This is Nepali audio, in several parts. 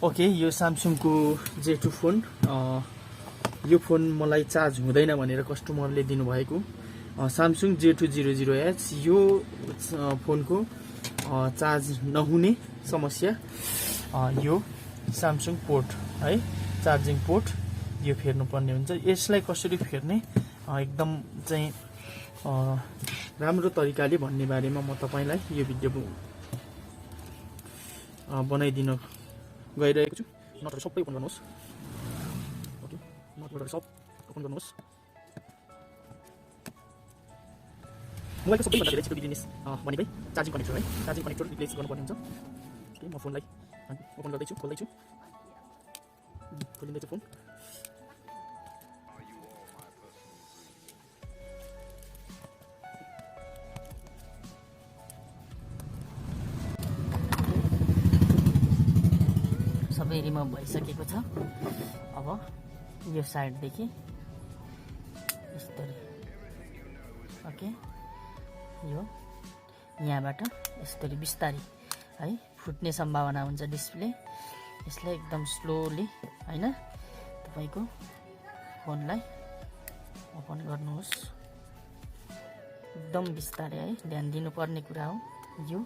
ओके, यो Samsungको J2 फोन, यो फोन मलाई चार्ज हुँदैन भनेर कस्टमरले दिनुभएको Samsunng J2 00H यो फोनको चार्ज नहुने समस्या, यो Samsung पोर्ट है, चार्जिङ पोर्ट यो फेर्नु पर्ने हुन्छ। यसलाई कसरी फेर्ने एकदम चाहिँ राम्रो तरिकाले भन्ने बारेमा म तपाईलाई यो भिडियो बनाइदिन गइरहेको छु। नटहरु सबै ओपन गर्नुहोस्। ओके, नटहरु सब ओपन गर्नुहोस्। मोबाइलको सबैभन्दा धेरै छिटो बिग्रिने भनेकै चार्जिङ कनेक्टर है, चार्जिङ कनेक्टर रिप्लेस गर्नुपर्ने हुन्छ। ओके, म फोनलाई ओपन गर्दैछु, खोल्दैछु, खोलिँदैछ फोन। सबै रिमुभ भइसकेको छ। अब यो साइडदेखि यसरी, ओके, यो यहाँबाट यसरी बिस्तारै है फुट्ने सम्भावना हुन्छ डिस्प्ले। यसलाई एकदम स्लोली हैन तपाईको फोनलाई ओपन गर्नुहोस्, एकदम बिस्तारै है, ध्यान दिनुपर्ने कुरा हो यो।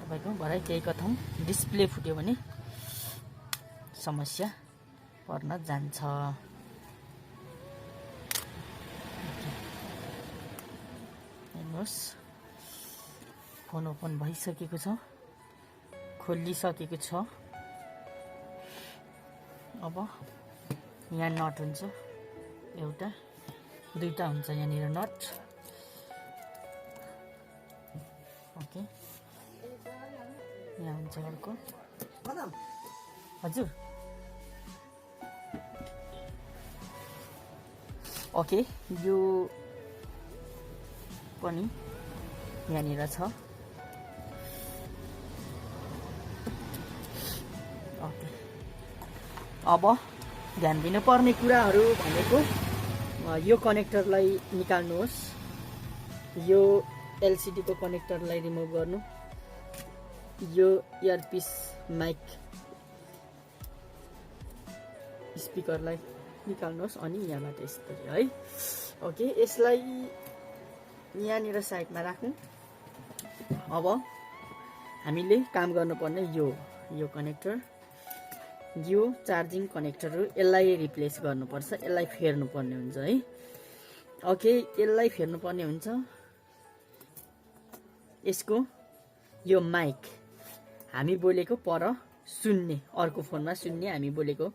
तपाईको भरै केही कथम डिस्प्ले फुट्यो भने समस्या पर्न जान्छ। हेर्नुहोस्, फोन ओपन भइसकेको छ, खोलिसकेको छ। अब यहाँ नट हुन्छ, एउटा दुईटा हुन्छ यहाँनिर नट। ओके, यहाँ हुन्छ अर्को। हजुर, ओके, यो पनि यहाँनिर छ। ओके, अब ध्यान दिनुपर्ने कुराहरू भनेको यो कनेक्टरलाई निकाल्नुहोस्, यो एलसिडी को कनेक्टरलाई रिमुभ गर्नु, यो इयरपिस माइक स्पिकरलाई निकाल्नुहोस्, अनि यहाँबाट यसरी है। ओके, यसलाई यहाँनिर साइडमा राख्नु। अब हामीले काम गर्नुपर्ने यो कनेक्टर, यो चार्जिङ कनेक्टरहरू, यसलाई रिप्लेस गर्नुपर्छ, यसलाई फेर्नुपर्ने हुन्छ है। ओके, यसलाई फेर्नुपर्ने हुन्छ। यसको यो माइक हामी बोलेको पर सुन्ने, अर्को फोनमा सुन्ने, हामी बोलेको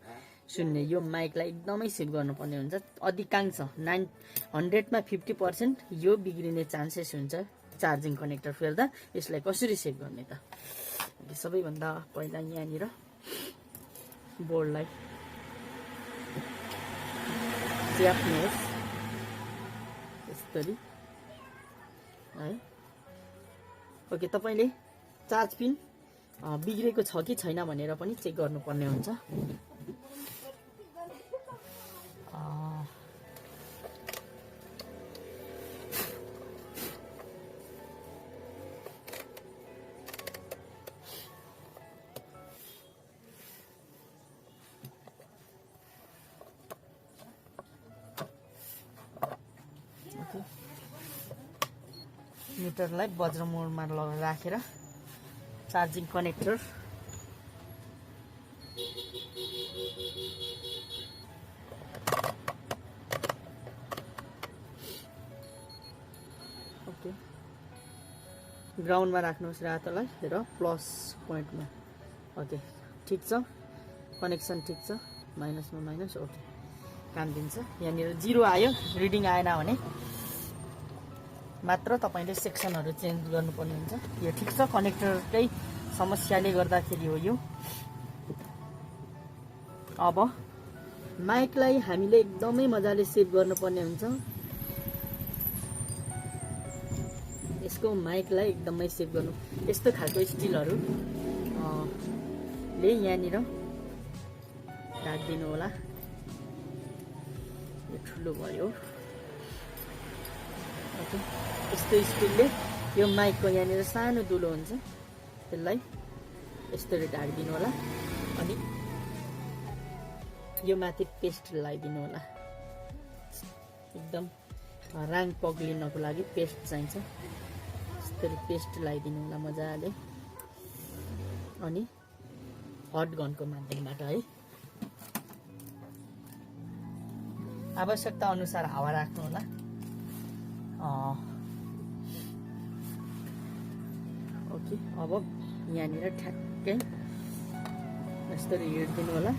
सुन्ने, यो माइकलाई एकदमै सेभ गर्नुपर्ने हुन्छ। अधिकांश 100 मा 50% यो बिग्रिने चान्सेस हुन्छ चार्जिङ कनेक्टर फेर्दा। यसलाई कसरी सेभ गर्ने त? सबैभन्दा पहिला यहाँनिर बोर्डलाई च्याप्नुहोस् यसरी है। ओके, तपाईले चार्ज पिन बिग्रेको छ कि छैन भनेर पनि चेक गर्नुपर्ने हुन्छ। मिटरलाई वज्र मोडमा राखेर चार्जिङ कनेक्टर ओके ग्राउन्डमा राख्नुहोस् रातोलाई र प्लस पोइन्टमा। ओके, ठिक छ, कनेक्सन ठिक छ, माइनसमा माइनस। ओके, काम दिन्छ। यहाँनिर 0 आयो, रिडिङ आएन भने मात्र तपाईले सेक्सनहरु चेन्ज गर्नुपर्ने हुन्छ। यो ठिक छ, कनेक्टरकै समस्याले गर्दाखेरि हो यो। अब माइकलाई हामीले एकदमै मजाले सेभ गर्नुपर्ने हुन्छ। यसको माइकलाई एकदमै सेभ गर्नु, यस्तो खालको स्टिलहरु ले यहाँनिर राखिदिनु होला। यो ठुलो भयो। ओके, यस्तो स्टिलले यो माइकको यहाँनिर सानो दुलो हुन्छ, त्यसलाई यसरी ढाकिदिनु होला। अनि यो माथि पेस्ट लगाइदिनु होला। एकदम राङ पग्लिनको लागि पेस्ट चाहिन्छ। यसरी पेस्ट लगाइदिनु होला मजाले। अनि हट गनको माध्यमबाट है आवश्यकता अनुसार हावा राख्नु होला। ओके, अब यहाँनिर ठ्याक्कै यसरी हिँड्दिनु होला।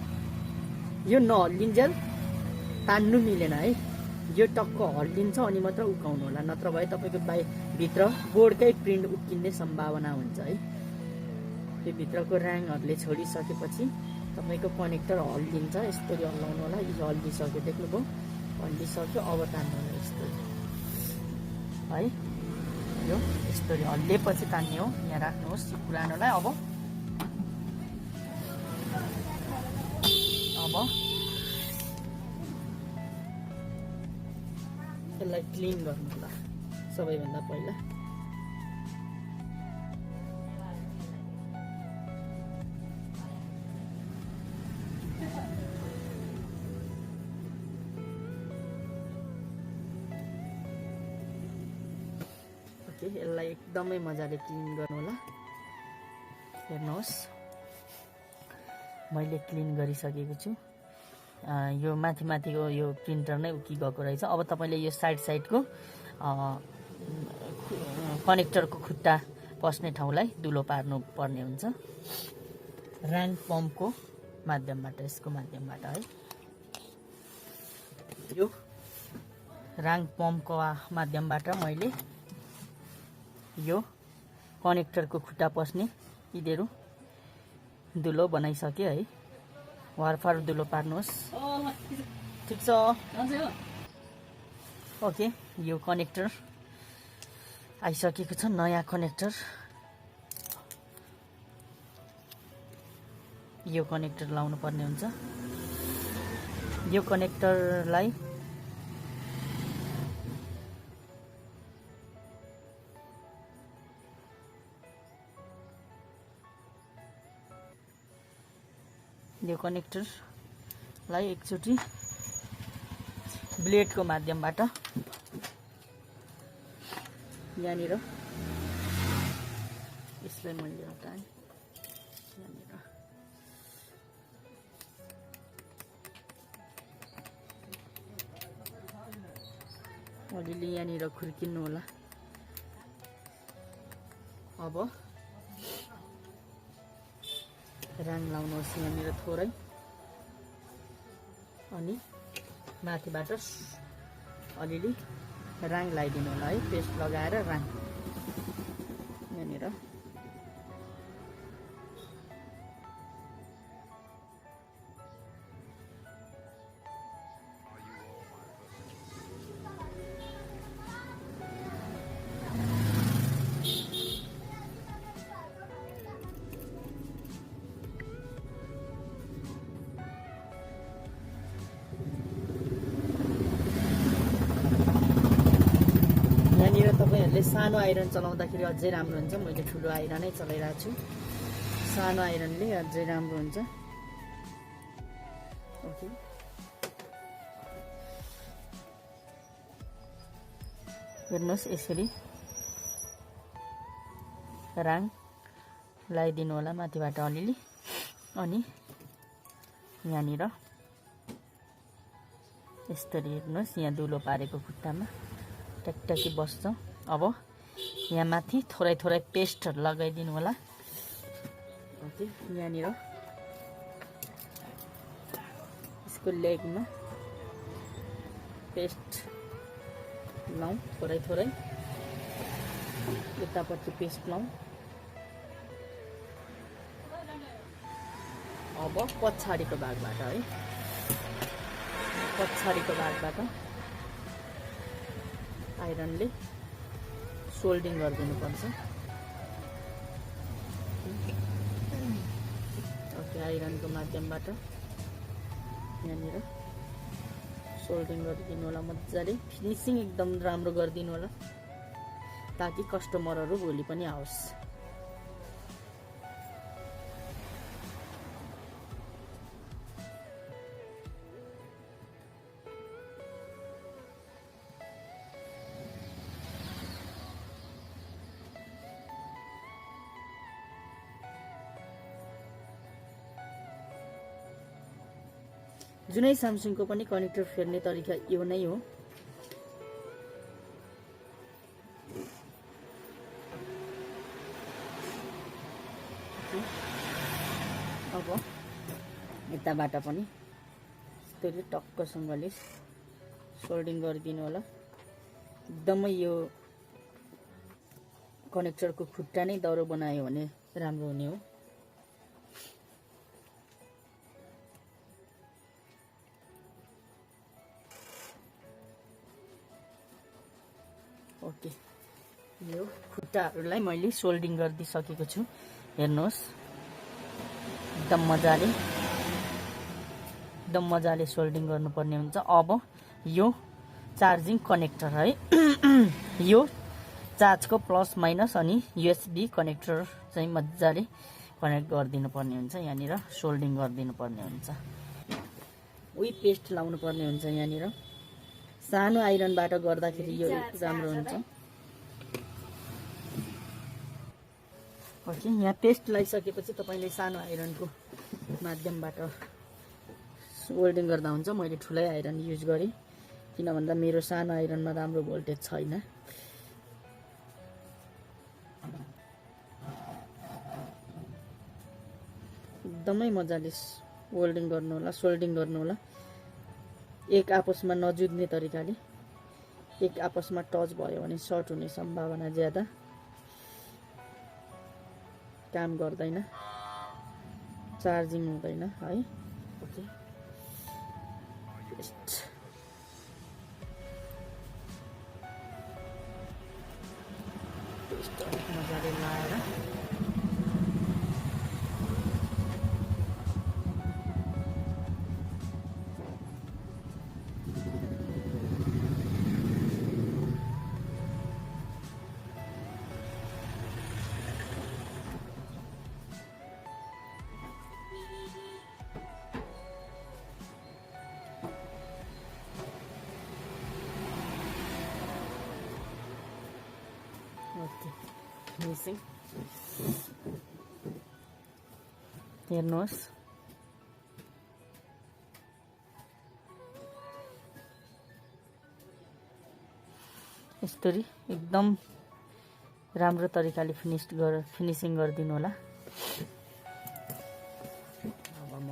यो नहल्लिन्जेल तान्नु मिलेन है, यो टक्क हल्लिन्छ अनि मात्र उकाउनु होला, नत्र भए तपाईँको भित्र बोर्डकै प्रिन्ट उक्किने सम्भावना हुन्छ है। यो भित्रको र्याङहरूले छोडिसकेपछि तपाईँको कनेक्टर हल्लिन्छ। यसरी हल्लाउनु होला। यो हल्लिसक्यो, देख्नुभयो हल्लिसक्यो। अब तान्नु होला यस्तो है। यो यस्तरी हल्लिएपछि तान्ने हो। यहाँ राख्नुहोस् यो पुरानोलाई। अब यसलाई क्लिन गर्नु होला सबैभन्दा पहिला। ओके, यसलाई एकदमै मजाले क्लिन गर्नु होला। हेर्नुहोस् मैले क्लिन गरिसकेको छु। यो माथिको यो प्रिन्टर नै उकि गएको रहेछ। अब तपाईँले यो साइडको कनेक्टरको खुट्टा पस्ने ठाउँलाई धुलो पार्नु पर्ने हुन्छ र्याङ पम्पको माध्यमबाट, यसको माध्यमबाट है। यो र्याङ पम्पको माध्यमबाट मैले यो कनेक्टरको खुट्टा पस्ने यिनीहरू धुलो बनाइसकेँ है। वारफार धुलो पार्नुहोस्। ठिक छ। ओके, यो कनेक्टर आइसकेको छ, नयाँ कनेक्टर। यो कनेक्टर लाउनु पर्ने हुन्छ। यो कनेक्टरलाई एकचोटि ब्लेडको माध्यमबाट यहाँनिर यसलाई मैले हटाएँ। यहाँनिर अलिअलि यहाँनिर खुर्किनु होला। अब र्याङ लाउनुहोस् यहाँनिर थोरै, अनि माथिबाट अलिअलि र्याङ लगाइदिनु होला है। पेस्ट लगाएर र्याङ यहाँनिर तपाईँहरूले सानो आइरन चलाउँदाखेरि अझै राम्रो हुन्छ। मैले ठुलो आइरनै चलाइरहेको छु। सानो आइरनले अझै राम्रो हुन्छ। ओके, हेर्नुहोस् यसरी र्याङ लगाइदिनु होला माथिबाट अलिअलि। अनि यहाँनिर यसरी हेर्नुहोस्, यहाँ धुलो पारेको खुट्टामा टकटकी बस्छ। अब यहाँ माथि थोरै पेस्टहरू लगाइदिनु होला। ओके, यहाँनिर यसको लेगमा पेस्ट लाउँ, थोरै यतापट्टि पेस्ट लाउँ। अब पछाडिको भागबाट है, पछाडिको भागबाट आइरनले सोल्डिङ गरिदिनु पर्छ। ओके, आइरनको माध्यमबाट यहाँनिर सोल्डिङ गरिदिनु होला मजाले। फिनिसिङ एकदम राम्रो गरिदिनु होला ताकि कस्टमरहरू भोलि पनि आओस्। जुनै Samsung को पनि कनेक्टर फेर्ने तरिका यो नै हो। अब यताबाट पनि यस्तरी टक्कसँगले सोल्डिङ गरिदिनु होला। एकदमै यो कनेक्टरको खुट्टा नै दह्रो बनायो भने राम्रो हुने हो। ओके, यो खुट्टाहरूलाई मैले सोल्डिङ गरिदिसकेको छु। हेर्नुहोस्, एकदम मजाले सोल्डिङ गर्नुपर्ने हुन्छ। अब यो चार्जिङ कनेक्टर है, यो चार्जको प्लस माइनस अनि USB कनेक्टर चाहिँ मजाले कनेक्ट गरिदिनु पर्ने हुन्छ। यहाँनिर सोल्डिङ गरिदिनु पर्ने हुन्छ। उही पेस्ट लाउनु पर्ने हुन्छ। यहाँनिर सानो आइरनबाट गर्दाखेरि यो राम्रो हुन्छ। ओके, यहाँ पेस्ट लगाइसकेपछि तपाईले सानो आइरनको माध्यमबाट सोल्डिङ गर्दा हुन्छ। मैले ठुलै आइरन युज गरेँ किन भन्दा मेरो सानो आइरनमा राम्रो भोल्टेज छैन। एकदमै मजाले वेल्डिङ गर्नु होला, सोल्डिङ गर्नु होला। एक आपसमा नजुध्ने तरिकाले। एक आपसमा टच भयो भने सर्ट हुने सम्भावना ज्यादा, काम गर्दैन, चार्जिङ हुँदैन है। ओके, पेस्ट मजाले लाएर फिनिसिङ हेर्नुहोस्। यसरी एकदम राम्रो तरिकाले फिनिसिङ गरिदिनु होला। अब म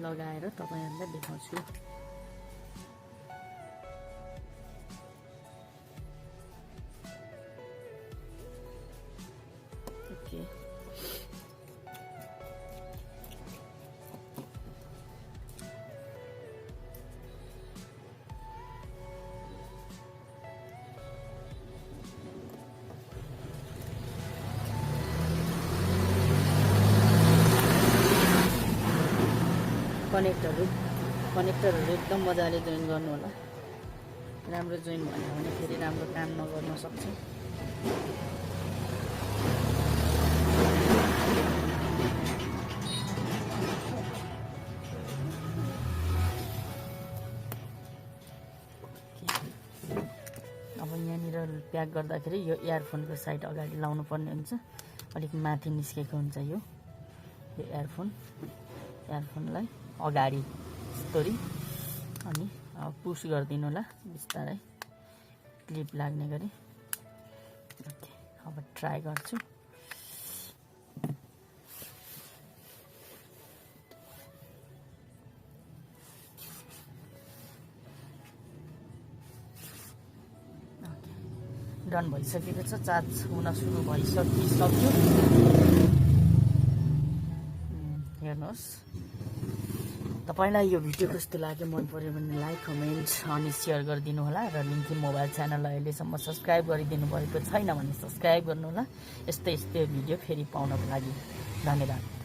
लगाएर तपाईहरुलाई देखाउँछु। ओके, कनेक्टरहरू एकदम मजाले जोइन गर्नु होला। राम्रो जोइन भयो भने फेरि राम्रो काम नगर्न सक्छ। अब यहाँनिर प्याक गर्दाखेरि यो इयरफोनको साइड अगाडि लाउनु पर्ने हुन्छ। अलिक माथि निस्केको हुन्छ यो इयरफोनलाई अगाडि यस्तरी अनि पुश गरिदिनु होला बिस्तारै क्लिप लाग्ने गरी। ओके, अब ट्राई गर्छु। डन भइसकेको छ। चार्ज हुन सुरु भइसक्यो। हेर्नुहोस्, तपाईलाई यो भिडियो कस्तो लाग्यो, मन पर्यो भने लाइक, कमेन्ट अनि शेयर गरिदिनु होला। र लिङ्किम मोबाइल च्यानललाई अहिलेसम्म सब्स्क्राइब गरिदिनु भएको छैन भने सब्स्क्राइब गर्नु होला। यस्तै भिडियो फेरि पाउनको लागि। धन्यवाद।